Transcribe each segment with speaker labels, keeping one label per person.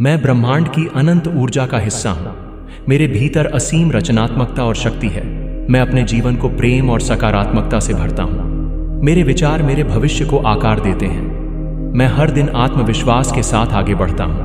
Speaker 1: मैं ब्रह्मांड की अनंत ऊर्जा का हिस्सा हूं। मेरे भीतर असीम रचनात्मकता और शक्ति है। मैं अपने जीवन को प्रेम और सकारात्मकता से भरता हूं। मेरे विचार मेरे भविष्य को आकार देते हैं। मैं हर दिन आत्मविश्वास के साथ आगे बढ़ता हूं।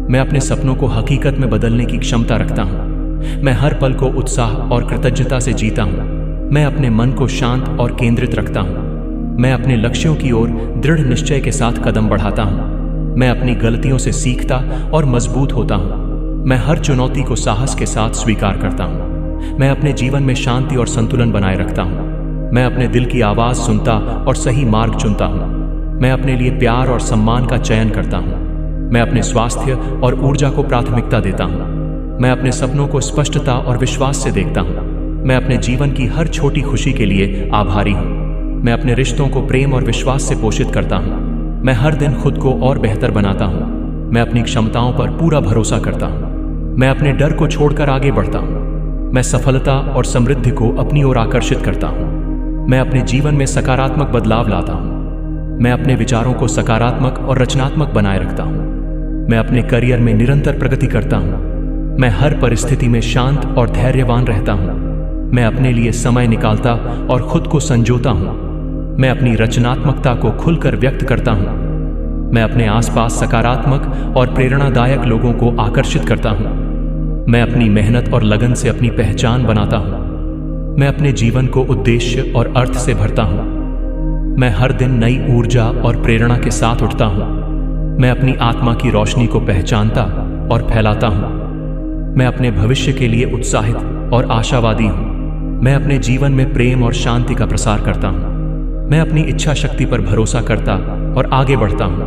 Speaker 1: मैं अपने सपनों को हकीकत में बदलने की क्षमता रखता हूं। मैं हर पल को उत्साह और कृतज्ञता से जीता हूं। मैं अपने मन को शांत और केंद्रित रखता हूं। मैं अपने लक्ष्यों की ओर दृढ़ निश्चय के साथ कदम बढ़ाता हूं। मैं अपनी गलतियों से सीखता और मजबूत होता हूं। मैं हर चुनौती को साहस के साथ स्वीकार करता हूं। मैं अपने जीवन में शांति और संतुलन बनाए रखता हूं। मैं अपने दिल की आवाज सुनता और सही मार्ग चुनता हूं। मैं अपने लिए प्यार और सम्मान का चयन करता हूं। मैं अपने स्वास्थ्य और ऊर्जा को प्राथमिकता देता हूं। मैं अपने सपनों को स्पष्टता और विश्वास से देखता हूं। मैं अपने जीवन की हर छोटी खुशी के लिए आभारी हूं। मैं अपने रिश्तों को प्रेम और विश्वास से पोषित करता हूं। मैं हर दिन खुद को और बेहतर बनाता हूं। मैं अपनी क्षमताओं पर पूरा भरोसा करता हूं। मैं अपने डर को छोड़कर आगे बढ़ता हूं। मैं सफलता और समृद्धि को अपनी ओर आकर्षित करता हूं। मैं अपने जीवन में सकारात्मक बदलाव लाता हूं। मैं अपने विचारों को सकारात्मक और रचनात्मक बनाए रखता हूं। मैं अपने करियर में निरंतर प्रगति करता हूं। मैं हर परिस्थिति में शांत और धैर्यवान रहता हूं। मैं अपने लिए समय निकालता और खुद को संजोता हूं। मैं अपनी रचनात्मकता को खुलकर व्यक्त करता हूं। मैं अपने आसपास सकारात्मक और प्रेरणादायक लोगों को आकर्षित करता हूं। मैं अपनी मेहनत और लगन से अपनी पहचान बनाता हूं। मैं अपने जीवन को उद्देश्य और अर्थ से भरता हूं। मैं हर दिन नई ऊर्जा और प्रेरणा के साथ उठता हूं। मैं अपनी आत्मा की रोशनी को पहचानता और फैलाता हूं। मैं अपने भविष्य के लिए उत्साहित और आशावादी हूं। मैं अपने जीवन में प्रेम और शांति का प्रसार करता हूं। मैं अपनी इच्छा शक्ति पर भरोसा करता और आगे बढ़ता हूं।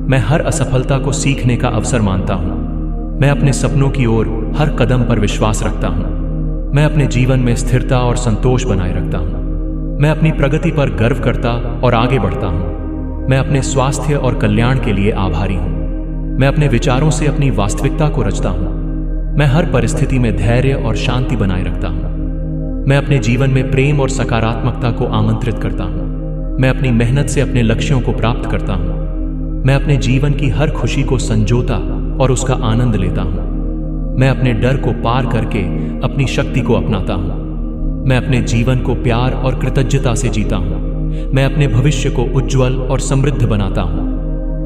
Speaker 1: मैं हर असफलता को सीखने का अवसर मानता हूं। मैं अपने सपनों की ओर हर कदम पर विश्वास रखता हूं। मैं अपने जीवन में स्थिरता और संतोष बनाए रखता हूं। मैं अपनी प्रगति पर गर्व करता और आगे बढ़ता हूं। मैं अपने स्वास्थ्य और कल्याण के लिए आभारी हूं। मैं अपने विचारों से अपनी वास्तविकता को रचता हूं। मैं हर परिस्थिति में धैर्य और शांति बनाए रखता हूं। मैं अपने जीवन में प्रेम और सकारात्मकता को आमंत्रित करता हूं। मैं अपनी मेहनत से अपने लक्ष्यों को प्राप्त करता हूं। मैं अपने जीवन की हर खुशी को संजोता और उसका आनंद लेता हूं। मैं अपने डर को पार करके अपनी शक्ति को अपनाता हूं। मैं अपने जीवन को प्यार और कृतज्ञता से जीता हूं। मैं अपने भविष्य को उज्जवल और समृद्ध बनाता हूं।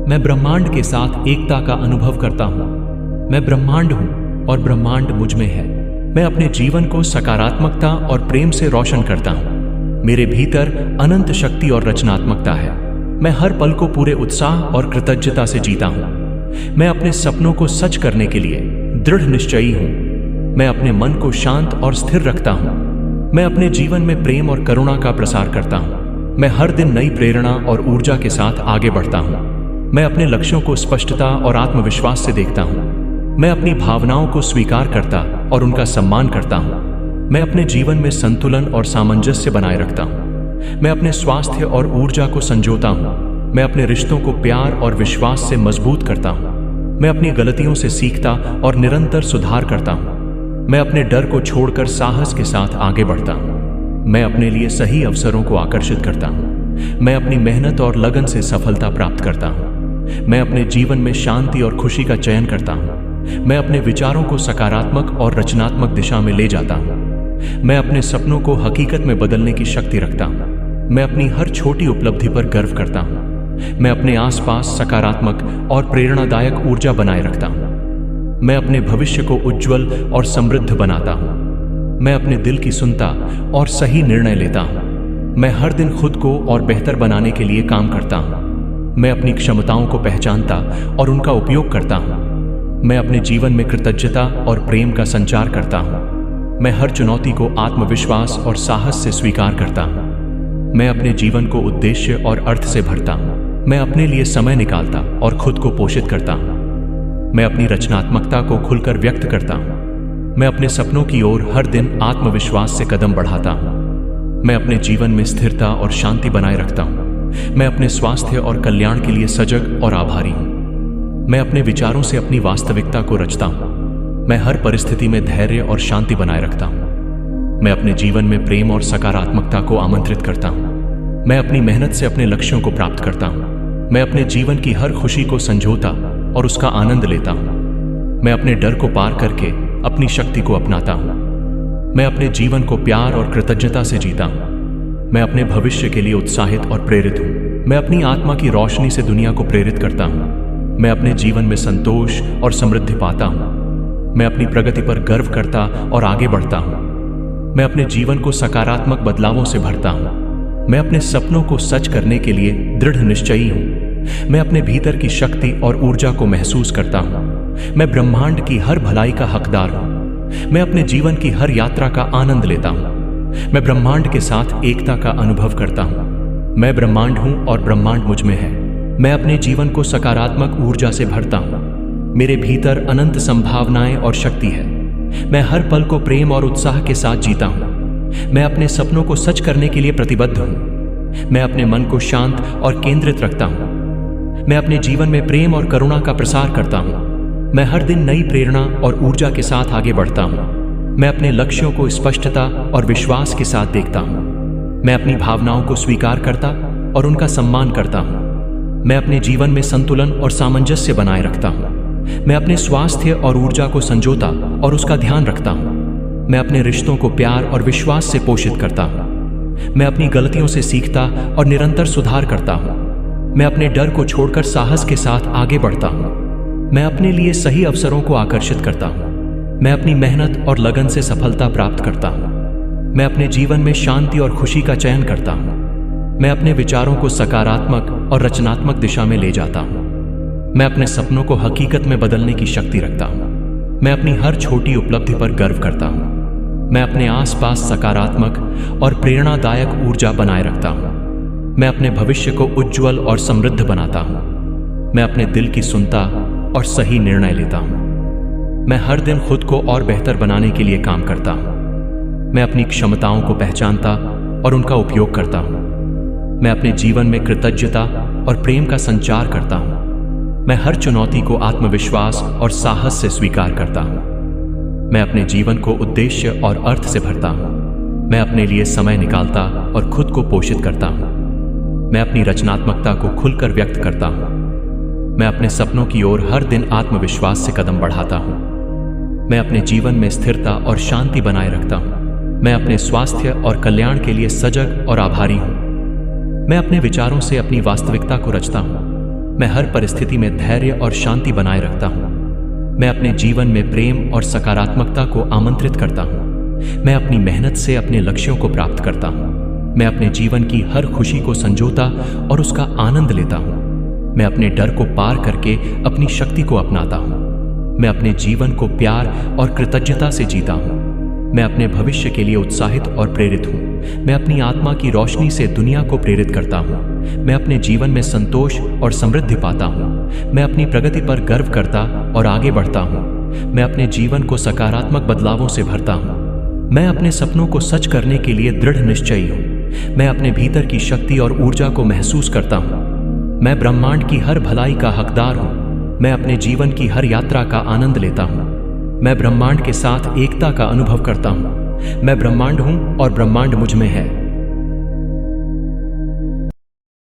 Speaker 1: मैं ब्रह्मांड के साथ एकता का अनुभव करता हूं। मैं ब्रह्मांड हूं और ब्रह्मांड मुझ में है। मैं अपने जीवन को सकारात्मकता और प्रेम से रोशन करता हूं। मेरे भीतर अनंत शक्ति और रचनात्मकता है। मैं हर पल को पूरे उत्साह और कृतज्ञता से जीता हूं। मैं अपने सपनों को सच करने के लिए दृढ़ निश्चयी हूं। मैं अपने मन को शांत और स्थिर रखता हूं। मैं अपने जीवन में प्रेम और करुणा का प्रसार करता हूं। मैं हर दिन नई प्रेरणा और ऊर्जा के साथ आगे बढ़ता हूं। मैं अपने लक्ष्यों को स्पष्टता और आत्मविश्वास से देखता हूं। मैं अपनी भावनाओं को स्वीकार करता और उनका सम्मान करता हूं। मैं अपने जीवन में संतुलन और सामंजस्य बनाए रखता हूं। मैं अपने स्वास्थ्य और ऊर्जा को संजोता हूं। मैं अपने रिश्तों को प्यार और विश्वास से मजबूत करता हूं। मैं अपनी गलतियों से सीखता और निरंतर सुधार करता हूं। मैं अपने डर को छोड़कर साहस के साथ आगे बढ़ता हूं। मैं अपने लिए सही अवसरों को आकर्षित करता हूं। मैं अपनी मेहनत और लगन से सफलता प्राप्त करता हूं। मैं अपने जीवन में शांति और खुशी का चयन करता हूं। मैं अपने विचारों को सकारात्मक और रचनात्मक दिशा में ले जाता हूं। मैं अपने सपनों को हकीकत में बदलने की शक्ति रखता हूं। मैं अपनी हर छोटी उपलब्धि पर गर्व करता हूं। मैं अपने आसपास सकारात्मक और प्रेरणादायक ऊर्जा बनाए रखता हूं। मैं अपने भविष्य को उज्जवल और समृद्ध बनाता हूं। मैं अपने दिल की सुनता और सही निर्णय लेता हूं। मैं हर दिन खुद को और बेहतर बनाने के लिए काम करता हूं। मैं अपनी क्षमताओं को पहचानता और उनका उपयोग करता हूं। मैं अपने जीवन में कृतज्ञता और प्रेम का संचार करता हूं। मैं हर चुनौती को आत्मविश्वास और साहस से स्वीकार करता हूं। मैं अपने जीवन को उद्देश्य और अर्थ से भरता हूं। मैं अपने लिए समय निकालता और खुद को पोषित करता हूं। मैं अपनी रचनात्मकता को खुलकर व्यक्त करता हूं। मैं अपने सपनों की ओर हर दिन आत्मविश्वास से कदम बढ़ाता हूं। मैं अपने जीवन में स्थिरता और शांति बनाए रखता हूं। मैं अपने स्वास्थ्य और कल्याण के लिए सजग और आभारी हूं। मैं अपने विचारों से अपनी वास्तविकता को रचता हूं। मैं हर परिस्थिति में धैर्य और शांति बनाए रखता हूं। मैं अपने जीवन में प्रेम और सकारात्मकता को आमंत्रित करता हूं। मैं अपनी मेहनत से अपने लक्ष्यों को प्राप्त करता हूं। मैं अपने जीवन की हर खुशी को संजोता और उसका आनंद लेता हूं। मैं अपने डर को पार करके अपनी शक्ति को अपनाता हूँ। मैं अपने जीवन को प्यार और कृतज्ञता से जीता हूँ। मैं अपने भविष्य के लिए उत्साहित और प्रेरित हूँ। मैं अपनी आत्मा की रोशनी से दुनिया को प्रेरित करता हूँ। मैं अपने जीवन में संतोष और समृद्धि पाता हूँ। मैं अपनी प्रगति पर गर्व करता और आगे बढ़ता हूँ। मैं अपने जीवन को सकारात्मक बदलावों से भरता हूँ। मैं अपने सपनों को सच करने के लिए दृढ़ निश्चयी हूँ। मैं अपने भीतर की शक्ति और ऊर्जा को महसूस करता हूँ। मैं ब्रह्मांड की हर भलाई का हकदार हूँ। मैं अपने जीवन की हर यात्रा का आनंद लेता हूँ। मैं ब्रह्मांड के साथ एकता का अनुभव करता हूँ। मैं ब्रह्मांड हूँ और ब्रह्मांड मुझ में है। मैं अपने जीवन को सकारात्मक ऊर्जा से भरता हूँ। मेरे भीतर अनंत संभावनाएं और शक्ति है। मैं हर पल को प्रेम और उत्साह के साथ जीता हूँ। मैं अपने सपनों को सच करने के लिए प्रतिबद्ध हूँ। मैं अपने मन को शांत और केंद्रित रखता हूँ। मैं अपने जीवन में प्रेम और करुणा का प्रसार करता हूँ। मैं हर दिन नई प्रेरणा और ऊर्जा के साथ आगे बढ़ता हूँ। मैं अपने लक्ष्यों को स्पष्टता और विश्वास के साथ देखता हूँ। मैं अपनी भावनाओं को स्वीकार करता और उनका सम्मान करता हूँ। मैं अपने जीवन में संतुलन और सामंजस्य बनाए रखता हूँ। मैं अपने स्वास्थ्य और ऊर्जा को संजोता और उसका ध्यान रखता हूँ। मैं अपने रिश्तों को प्यार और विश्वास से पोषित करता हूँ। मैं अपनी गलतियों से सीखता और निरंतर सुधार करता हूँ। मैं अपने डर को छोड़कर साहस के साथ आगे बढ़ता हूँ। मैं अपने लिए सही अवसरों को आकर्षित करता हूँ। मैं अपनी मेहनत और लगन से सफलता प्राप्त करता हूँ। मैं अपने जीवन में शांति और खुशी का चयन करता हूँ। मैं अपने विचारों को सकारात्मक और रचनात्मक दिशा में ले जाता हूँ। मैं अपने सपनों को हकीकत में बदलने की शक्ति रखता हूँ। मैं अपनी हर छोटी उपलब्धि पर गर्व करता हूँ। मैं अपने आसपास सकारात्मक और प्रेरणादायक ऊर्जा बनाए रखता हूँ। मैं अपने भविष्य को उज्ज्वल और समृद्ध बनाता हूँ। मैं अपने दिल की सुनता और सही निर्णय लेता हूँ। मैं हर दिन खुद को और बेहतर बनाने के लिए काम करता हूँ। मैं अपनी क्षमताओं को पहचानता और उनका उपयोग करता हूँ। मैं अपने जीवन में कृतज्ञता और प्रेम का संचार करता हूँ। मैं हर चुनौती को आत्मविश्वास और साहस से स्वीकार करता हूँ। मैं अपने जीवन को उद्देश्य और अर्थ से भरता हूँ। मैं अपने लिए समय निकालता और खुद को पोषित करता हूँ। मैं अपनी रचनात्मकता को खुलकर व्यक्त करता हूँ। मैं अपने सपनों की ओर हर दिन आत्मविश्वास से कदम बढ़ाता हूँ। मैं अपने जीवन में स्थिरता और शांति बनाए रखता हूँ। मैं अपने स्वास्थ्य और कल्याण के लिए सजग और आभारी हूँ। मैं अपने विचारों से अपनी वास्तविकता को रचता हूँ। मैं हर परिस्थिति में धैर्य और शांति बनाए रखता हूँ। मैं अपने जीवन में प्रेम और सकारात्मकता को आमंत्रित करता हूँ। मैं अपनी मेहनत से अपने लक्ष्यों को प्राप्त करता हूँ। मैं अपने जीवन की हर खुशी को संजोता और उसका आनंद लेता हूँ। मैं अपने डर को पार करके अपनी शक्ति को अपनाता हूँ। मैं अपने जीवन को प्यार और कृतज्ञता से जीता हूँ। मैं अपने भविष्य के लिए उत्साहित और प्रेरित हूँ। मैं अपनी आत्मा की रोशनी से दुनिया को प्रेरित करता हूँ। मैं अपने जीवन में संतोष और समृद्धि पाता हूँ। मैं अपनी प्रगति पर गर्व करता और आगे बढ़ता हूँ। मैं अपने जीवन को सकारात्मक बदलावों से भरता हूँ। मैं अपने सपनों को सच करने के लिए दृढ़ निश्चयी हूँ। मैं अपने भीतर की शक्ति और ऊर्जा को महसूस करता हूँ। मैं ब्रह्मांड की हर भलाई का हकदार हूँ। मैं अपने जीवन की हर यात्रा का आनंद लेता हूँ। मैं ब्रह्मांड के साथ एकता का अनुभव करता हूँ। मैं ब्रह्मांड हूँ और ब्रह्मांड मुझ में है।